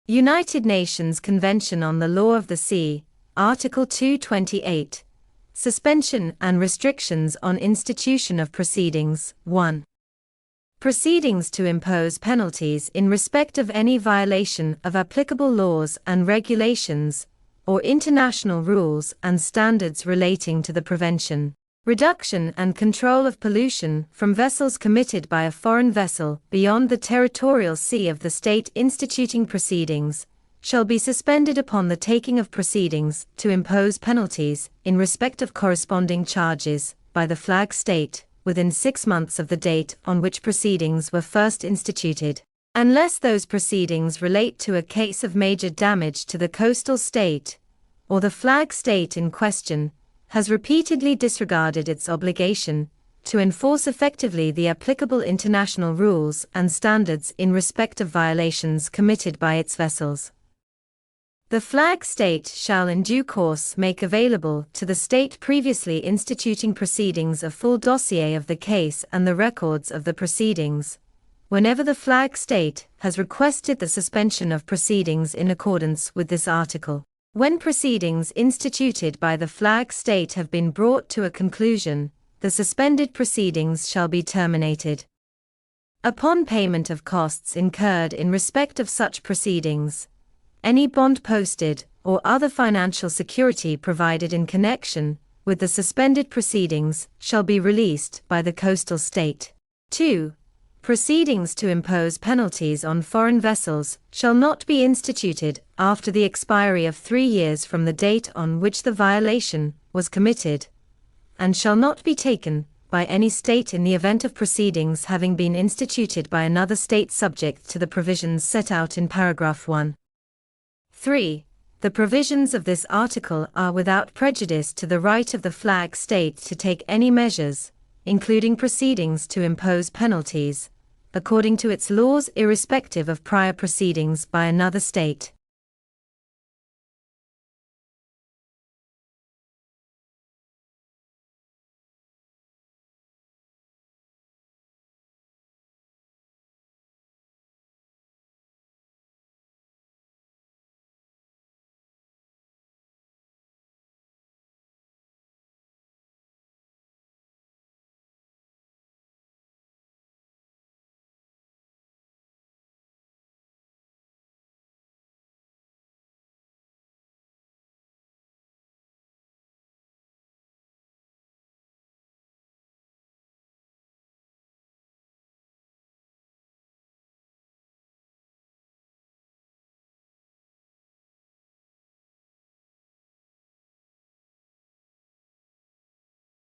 United Nations Convention on the Law of the Sea, Article 228. Suspension and restrictions on institution of proceedings. 1. Proceedings to impose penalties in respect of any violation of applicable laws and regulations, or international rules and standards relating to the prevention, reduction and control of pollution from vessels committed by a foreign vessel beyond the territorial sea of the state instituting proceedings, shall be suspended upon the taking of proceedings to impose penalties in respect of corresponding charges by the flag state within 6 months of the date on which proceedings were first instituted, unless those proceedings relate to a case of major damage to the coastal state, or the flag state in question has repeatedly disregarded its obligation to enforce effectively the applicable international rules and standards in respect of violations committed by its vessels. The flag state shall in due course make available to the state previously instituting proceedings a full dossier of the case and the records of the proceedings, whenever the flag state has requested the suspension of proceedings in accordance with this article. When proceedings instituted by the flag state have been brought to a conclusion, the suspended proceedings shall be terminated. Upon payment of costs incurred in respect of such proceedings, any bond posted or other financial security provided in connection with the suspended proceedings shall be released by the coastal state. 2. Proceedings to impose penalties on foreign vessels shall not be instituted after the expiry of 3 years from the date on which the violation was committed, and shall not be taken by any state in the event of proceedings having been instituted by another state subject to the provisions set out in paragraph 1. 3. The provisions of this article are without prejudice to the right of the flag state to take any measures, including proceedings to impose penalties, according to its laws irrespective of prior proceedings by another state.